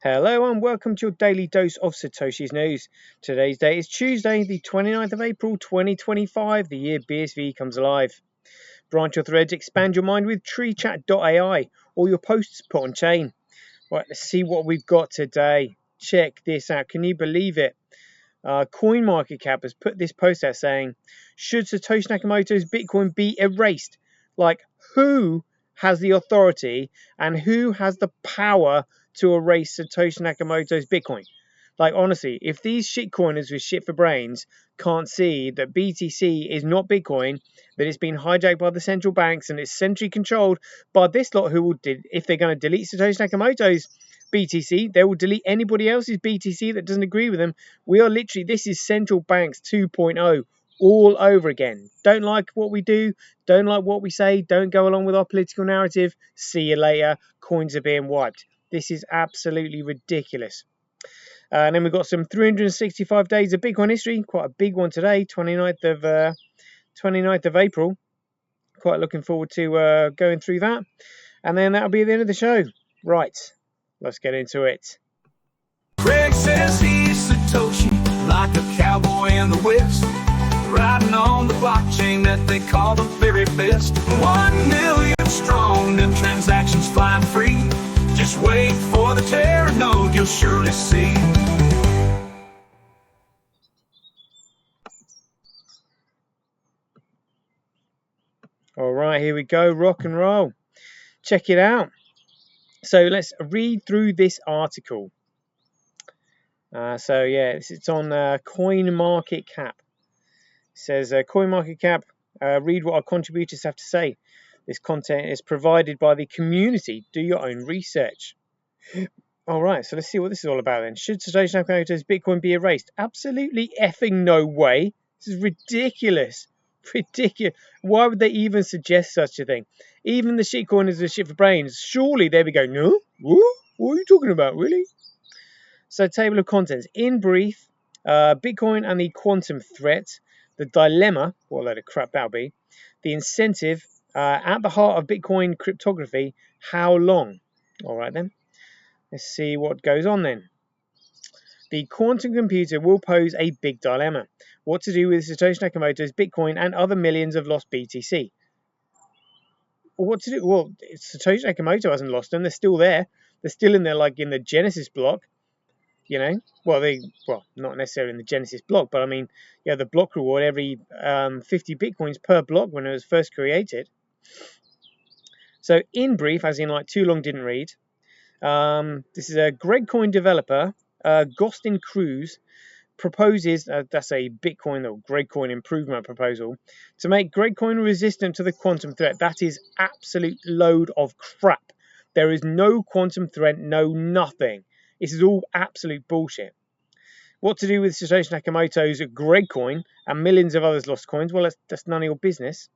Hello and welcome to your daily dose of Satoshi's news. Today's date is Tuesday, the 29th of April 2025, the year BSV comes alive. Branch your threads, expand your mind with treechat.ai, or your posts put on chain. Right, let's see what we've got today. Check this out. Can you believe it? CoinMarketCap has put this post out saying, should Satoshi Nakamoto's Bitcoin be erased? Like, who has the authority and who has the power to erase Satoshi Nakamoto's Bitcoin? Like, honestly, if these shitcoiners with shit for brains can't see that BTC is not Bitcoin, that it's been hijacked by the central banks and it's centrally controlled by this lot who will, if they're going to delete Satoshi Nakamoto's BTC, they will delete anybody else's BTC that doesn't agree with them. We are literally, this is central banks 2.0 all over again. Don't like what we do, don't like what we say, don't go along with our political narrative. See you later. Coins are being wiped. This is absolutely ridiculous. And then we've got some 365 days of Bitcoin history. Quite a big one today, 29th of April. Quite looking forward to going through that. And then that'll be the end of the show. Right, let's get into it. Greg says he's Satoshi, like a cowboy in the West, riding on the blockchain that they call the very best. 1 million strong, and transactions flying free. Just wait for the terror node, you'll surely see. All right, here we go, rock and roll. Check it out. So let's read through this article. It's on CoinMarketCap. It says, CoinMarketCap, read what our contributors have to say. This content is provided by the community. Do your own research. All right, so let's see what this is all about then. Should Satoshi Nakamoto's Bitcoin be erased? Absolutely effing no way. This is ridiculous. Ridiculous. Why would they even suggest such a thing? Even the shitcoiners with shit for brains, surely they'd be going, no? What are you talking about, really? So, table of contents. In brief, Bitcoin and the quantum threat, the dilemma, what a load of crap that'll be, the incentive, at the heart of Bitcoin cryptography, how long? All right then. Let's see what goes on then. The quantum computer will pose a big dilemma. What to do with Satoshi Nakamoto's Bitcoin and other millions of lost BTC? What to do? Well, Satoshi Nakamoto hasn't lost them. They're still there. They're still in there, like in the Genesis block. You know, well, not necessarily in the Genesis block, but I mean, yeah, the block reward every 50 Bitcoins per block when it was first created. So, in brief, as in like too long didn't read, this is a GregCoin developer, Gostin Cruz, proposes, that's a Bitcoin or GregCoin improvement proposal, to make GregCoin resistant to the quantum threat. That is absolute load of crap. There is no quantum threat, no nothing. This is all absolute bullshit. What to do with Satoshi Nakamoto's GregCoin and millions of others lost coins? Well, that's none of your business.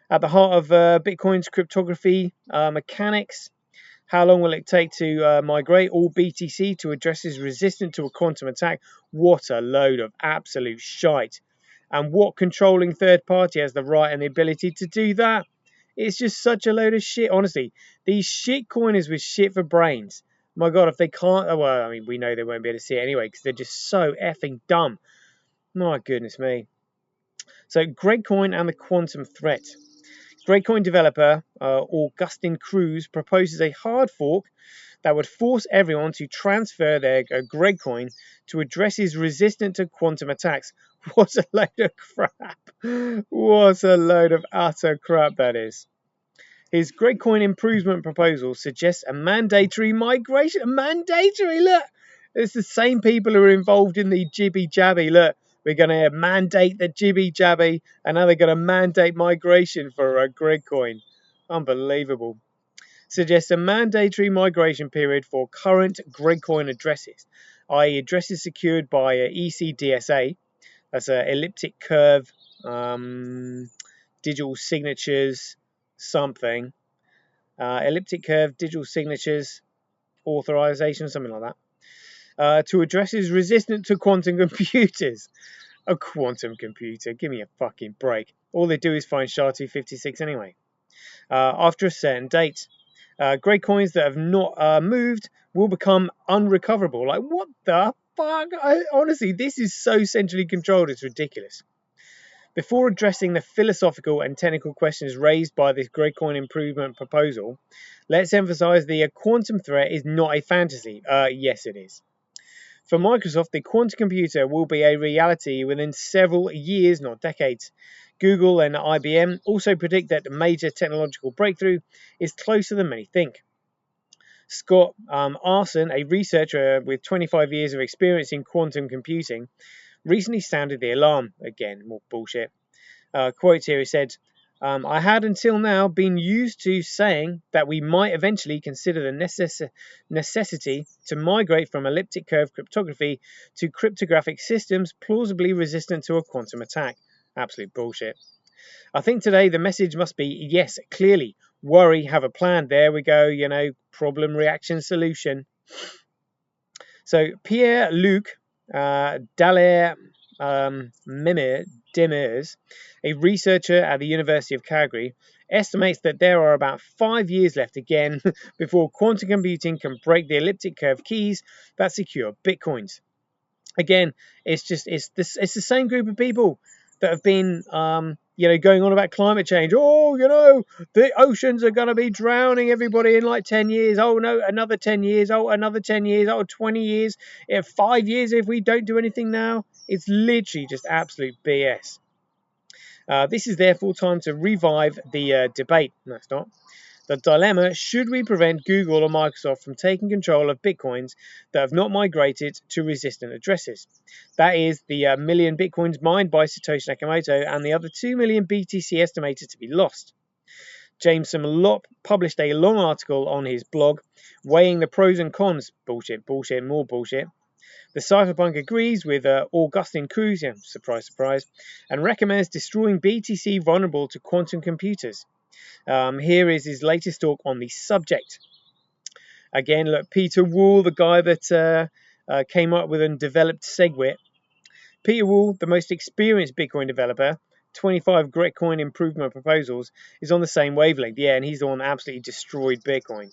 At the heart of Bitcoin's cryptography mechanics, how long will it take to migrate all BTC to addresses resistant to a quantum attack? What a load of absolute shite. And what controlling third party has the right and the ability to do that? It's just such a load of shit, honestly. These shit coiners with shit for brains. My God, if they can't, well, I mean, we know they won't be able to see it anyway because they're just so effing dumb. My goodness me. So, GregCoin and the quantum threat. GregCoin developer Augustin Cruz proposes a hard fork that would force everyone to transfer their GregCoin to addresses resistant to quantum attacks. What a load of crap. What a load of utter crap that is. His GregCoin improvement proposal suggests a mandatory migration. Mandatory, look! It's the same people who are involved in the jibby jabby. Look, we're going to mandate the jibby jabby, and now they're going to mandate migration for a GregCoin. Unbelievable. Suggests a mandatory migration period for current GregCoin addresses, i.e. addresses secured by ECDSA. That's an elliptic curve, digital signatures, something. Elliptic curve, digital signatures, authorization, something like that. To addresses resistant to quantum computers. A quantum computer, give me a fucking break. All they do is find SHA-256 anyway. After a certain date. Grade coins that have not moved will become unrecoverable. Like, what the fuck? Honestly, this is so centrally controlled, it's ridiculous. Before addressing the philosophical and technical questions raised by this grade coin improvement proposal, let's emphasize the quantum threat is not a fantasy. Yes, it is. For Microsoft, the quantum computer will be a reality within several years, not decades. Google and IBM also predict that the major technological breakthrough is closer than many think. Scott Arson, a researcher with 25 years of experience in quantum computing, recently sounded the alarm. Again, more bullshit. Quote here, he said, I had until now been used to saying that we might eventually consider the necessity to migrate from elliptic curve cryptography to cryptographic systems plausibly resistant to a quantum attack. Absolute bullshit. I think today the message must be, yes, clearly, worry, have a plan. There we go, problem, reaction, solution. So Pierre-Luc Dallaire Demers, a researcher at the University of Calgary, estimates that there are about 5 years left again before quantum computing can break the elliptic curve keys that secure bitcoins. Again, it's the same group of people that have been going on about climate change. Oh, the oceans are going to be drowning everybody in like 10 years. Oh no, another 10 years. Oh, another 10 years. Oh, 20 years. 5 years if we don't do anything now. It's literally just absolute BS. This is therefore time to revive the debate. No, it's not. The dilemma, should we prevent Google or Microsoft from taking control of bitcoins that have not migrated to resistant addresses? That is the million bitcoins mined by Satoshi Nakamoto and the other 2 million BTC estimated to be lost. Jameson Lopp published a long article on his blog weighing the pros and cons. Bullshit, bullshit, more bullshit. The cypherpunk agrees with Augustin Cruz, surprise, surprise, and recommends destroying BTC vulnerable to quantum computers. Here is his latest talk on the subject. Again, look, Peter Wool, the guy that came up with and developed SegWit. Peter Wool, the most experienced Bitcoin developer, 25 Gretcoin improvement proposals, is on the same wavelength. Yeah, and he's the one that absolutely destroyed Bitcoin.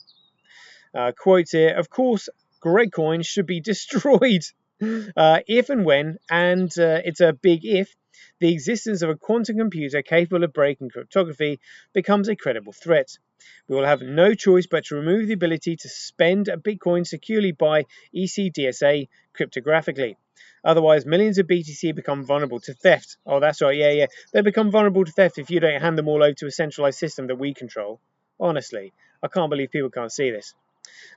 Quote here, of course, Gretcoin should be destroyed if and when, and it's a big if, the existence of a quantum computer capable of breaking cryptography becomes a credible threat. We will have no choice but to remove the ability to spend a Bitcoin securely by ECDSA cryptographically. Otherwise, millions of BTC become vulnerable to theft. Oh, that's right, yeah. They become vulnerable to theft if you don't hand them all over to a centralized system that we control. Honestly, I can't believe people can't see this.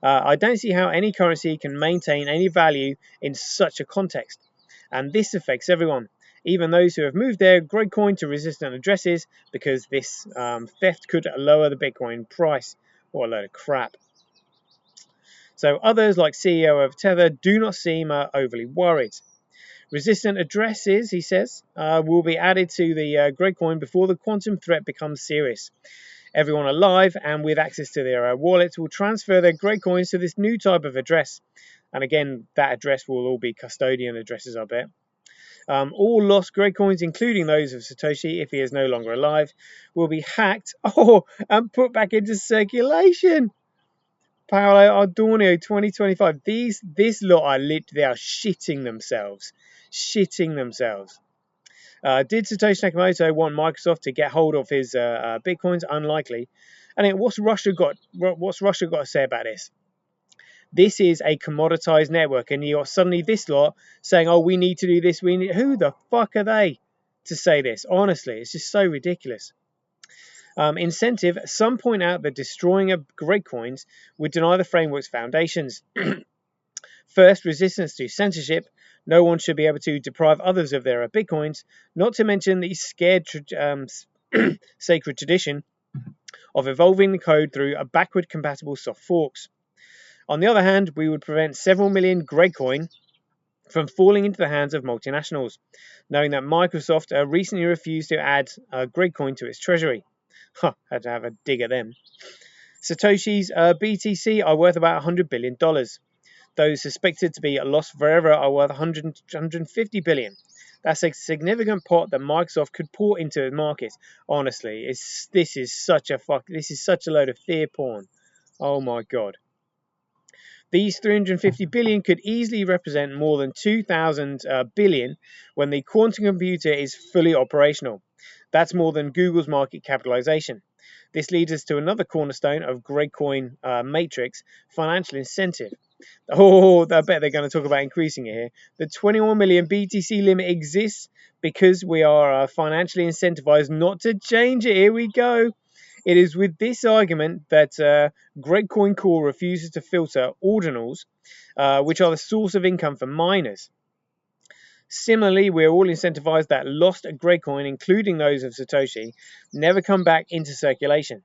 I don't see how any currency can maintain any value in such a context. And this affects everyone, even those who have moved their Gretcoin to resistant addresses, because this theft could lower the Bitcoin price. What a load of crap. So others, like CEO of Tether, do not seem overly worried. Resistant addresses, he says, will be added to the Gretcoin before the quantum threat becomes serious. Everyone alive and with access to their wallets will transfer their Gretcoins to this new type of address. And again, that address will all be custodian addresses, I bet. All lost Gretcoins, including those of Satoshi, if he is no longer alive, will be hacked and put back into circulation. Paolo Adornio 2025. This lot they are shitting themselves. Did Satoshi Nakamoto want Microsoft to get hold of his bitcoins? Unlikely. And what's Russia got to say about this? This is a commoditized network, and you got suddenly this lot saying, "Oh, we need to do this." Who the fuck are they to say this? Honestly, it's just so ridiculous. Incentive. Some point out that destroying a Gretcoins would deny the framework's foundations. First, resistance to censorship. No one should be able to deprive others of their bitcoins, not to mention the scared sacred tradition of evolving the code through a backward compatible soft forks. On the other hand, we would prevent several million Gretcoin from falling into the hands of multinationals, knowing that Microsoft recently refused to add Gretcoin to its treasury. Had to have a dig at them. Satoshi's BTC are worth about $100 billion. Those suspected to be lost forever are worth 150 billion. That's a significant pot that Microsoft could pour into the market. Honestly, this is such a load of fear porn. Oh my God. These 350 billion could easily represent more than 2,000 billion when the quantum computer is fully operational. That's more than Google's market capitalization. This leads us to another cornerstone of Gradecoin matrix, financial incentive. Oh, I bet they're going to talk about increasing it here. The 21 million BTC limit exists because we are financially incentivized not to change it. Here we go. It is with this argument that Gradecoin Core refuses to filter ordinals, which are the source of income for miners. Similarly, we're all incentivized that lost Gradecoin, including those of Satoshi, never come back into circulation.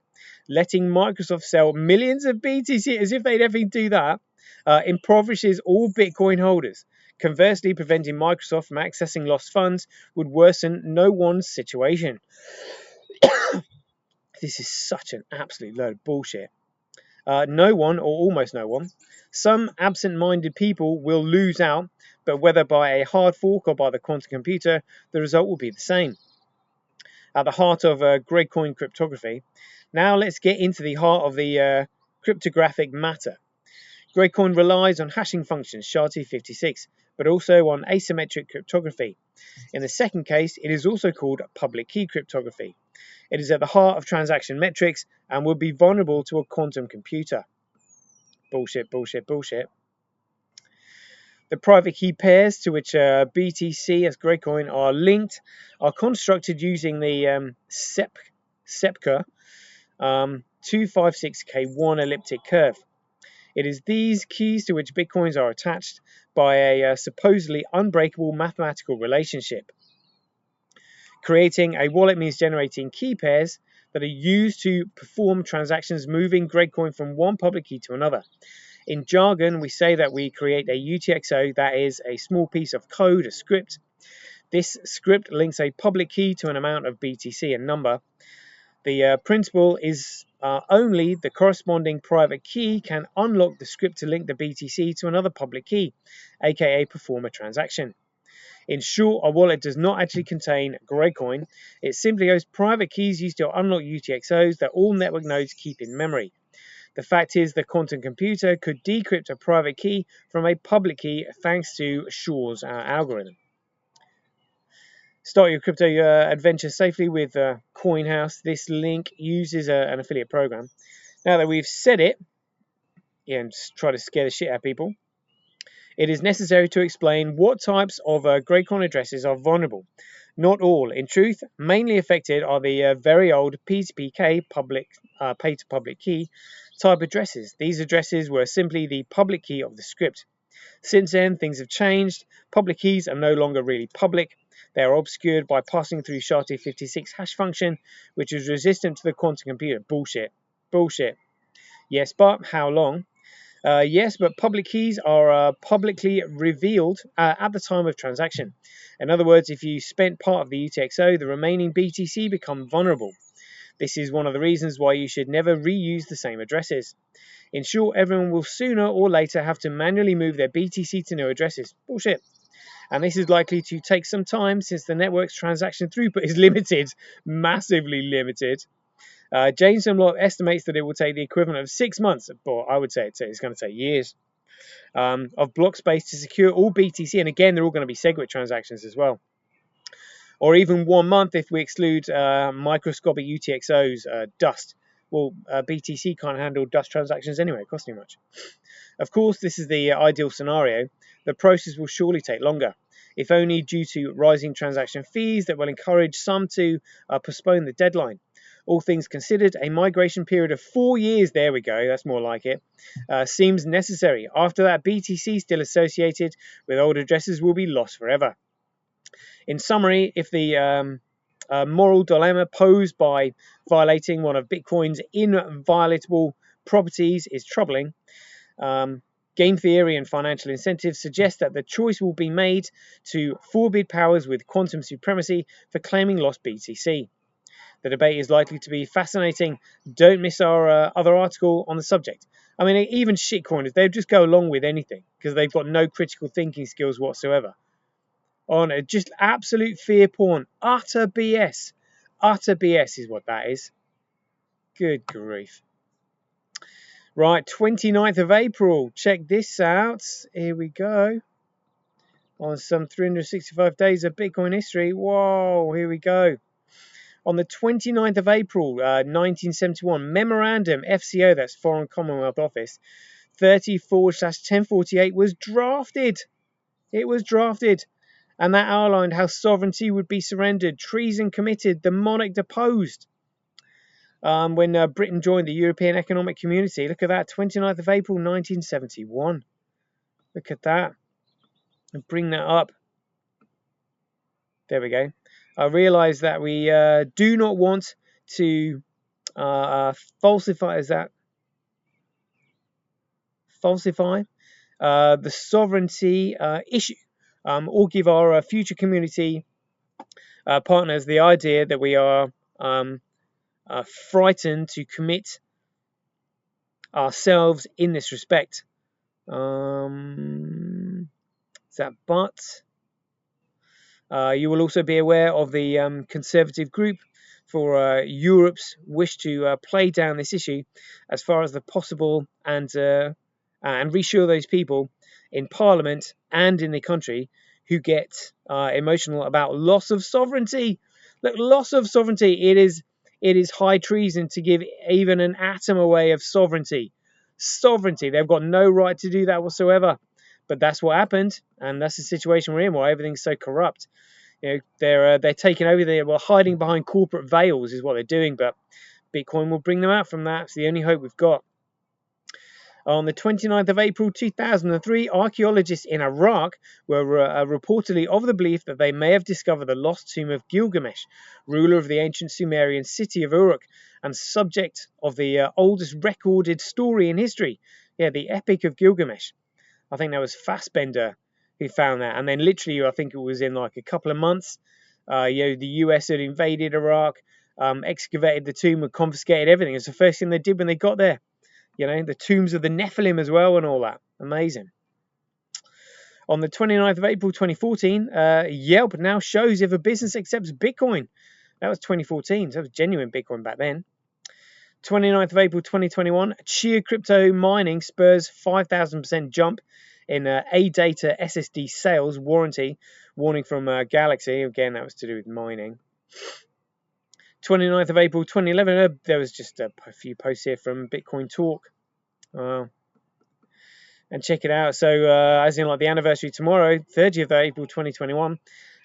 Letting Microsoft sell millions of BTC, as if they'd ever do that, impoverishes all Bitcoin holders. Conversely, preventing Microsoft from accessing lost funds would worsen no one's situation. This is such an absolute load of bullshit. No one, or almost no one, some absent-minded people will lose out, but whether by a hard fork or by the quantum computer, the result will be the same. At the heart of Gradecoin cryptography. Now let's get into the heart of the cryptographic matter. Gradecoin relies on hashing functions, SHA-256, but also on asymmetric cryptography. In the second case, it is also called public key cryptography. It is at the heart of transaction metrics and would be vulnerable to a quantum computer. Bullshit, bullshit, bullshit. The private key pairs to which BTC as Gradecoin are linked are constructed using the SEPCA 256K1 elliptic curve. It is these keys to which Bitcoins are attached by a supposedly unbreakable mathematical relationship. Creating a wallet means generating key pairs that are used to perform transactions moving Gradecoin from one public key to another. In jargon, we say that we create a UTXO, that is a small piece of code, a script. This script links a public key to an amount of BTC and number. The principle is only the corresponding private key can unlock the script to link the BTC to another public key, aka perform a transaction. In short, a wallet does not actually contain Gradecoin. It simply has private keys used to unlock UTXOs that all network nodes keep in memory. The fact is the quantum computer could decrypt a private key from a public key thanks to Shor's algorithm. Start your crypto adventure safely with CoinHouse. This link uses an affiliate program. Now that we've said it, and just try to scare the shit out of people, it is necessary to explain what types of Gradecoin addresses are vulnerable. Not all. In truth, mainly affected are the very old P2PK, pay to public key, type addresses. These addresses were simply the public key of the script. Since then, things have changed. Public keys are no longer really public. They are obscured by passing through SHA-256 hash function, which is resistant to the quantum computer. Bullshit. Bullshit. Yes, but how long? Yes, but public keys are publicly revealed at the time of transaction. In other words, if you spent part of the UTXO, the remaining BTC become vulnerable. This is one of the reasons why you should never reuse the same addresses. In short, everyone will sooner or later have to manually move their BTC to new addresses. Bullshit. And this is likely to take some time since the network's transaction throughput is limited, massively limited. James Dunlop estimates that it will take the equivalent of 6 months, but I would say it's going to take years, of block space to secure all BTC. And again, they're all going to be SegWit transactions as well. Or even 1 month if we exclude microscopic UTXOs, dust. Well, BTC can't handle dust transactions anyway, it costs too much. Of course, this is the ideal scenario. The process will surely take longer, if only due to rising transaction fees that will encourage some to postpone the deadline. All things considered, a migration period of 4 years, there we go, that's more like it, seems necessary. After that, BTC still associated with old addresses will be lost forever. In summary, if the moral dilemma posed by violating one of Bitcoin's inviolable properties is troubling, game theory and financial incentives suggest that the choice will be made to forbid powers with quantum supremacy for claiming lost BTC. The debate is likely to be fascinating. Don't miss our other article on the subject. I mean, even shitcoiners, they'll just go along with anything because they've got no critical thinking skills whatsoever. On just absolute fear porn. Utter BS. Utter BS is what that is. Good grief. Right, 29th of April. Check this out. Here we go. On some 365 days of Bitcoin history. Whoa, here we go. On the 29th of April, 1971, Memorandum FCO, that's Foreign Commonwealth Office, 30/1048 was drafted. It was drafted. And that outlined how sovereignty would be surrendered, treason committed, the monarch deposed. When Britain joined the European Economic Community. Look at that, 29th of April 1971. Look at that. And bring that up. There we go. I realise that we do not want to falsify. Is that falsify the sovereignty issue, or give our future community partners the idea that we are frightened to commit ourselves in this respect. Is that but? You will also be aware of the conservative group for Europe's wish to play down this issue as far as the possible and reassure those people in Parliament and in the country who get emotional about loss of sovereignty. Look, loss of sovereignty. It is high treason to give even an atom away of sovereignty. Sovereignty. They've got no right to do that whatsoever. But that's what happened, and that's the situation we're in. Why everything's so corrupt. You know, they're taking over. They're hiding behind corporate veils, is what they're doing. But Bitcoin will bring them out from that. It's the only hope we've got. On the 29th of April 2003, archaeologists in Iraq were reportedly of the belief that they may have discovered the lost tomb of Gilgamesh, ruler of the ancient Sumerian city of Uruk, and subject of the oldest recorded story in history. Yeah, the Epic of Gilgamesh. I think that was Fassbender who found that. And then literally, I think it was in like a couple of months, the US had invaded Iraq, excavated the tomb, and confiscated everything. It's the first thing they did when they got there. You know, the tombs of the Nephilim as well and all that. Amazing. On the 29th of April 2014, Yelp now shows if a business accepts Bitcoin. That was 2014, so it was genuine Bitcoin back then. 29th of April 2021, Chia crypto mining spurs 5,000% jump in A-Data SSD sales warning from Galaxy. Again, that was to do with mining. 29th of April 2011, there was just a few posts here from Bitcoin Talk. And check it out. So, as in like the anniversary tomorrow, 30th of April 2021,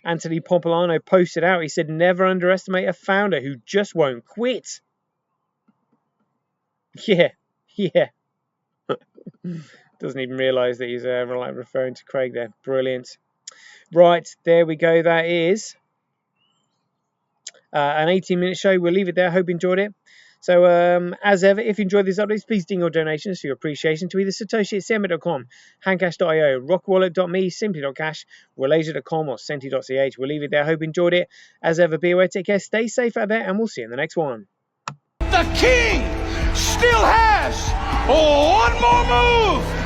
Anthony Pompilano posted out, he said, never underestimate a founder who just won't quit. Yeah. Doesn't even realise that he's referring to Craig there. Brilliant. Right, there we go. That is an 18-minute show. We'll leave it there. Hope you enjoyed it. So, as ever, if you enjoyed these updates, please ding your donations for your appreciation to either Satoshi at Semi.com, Handcash.io, Rockwallet.me, Simply.cash, Relasia.com, or Senti.ch. We'll leave it there. Hope you enjoyed it. As ever, be aware, take care, stay safe out there, and we'll see you in the next one. The king still has one more move.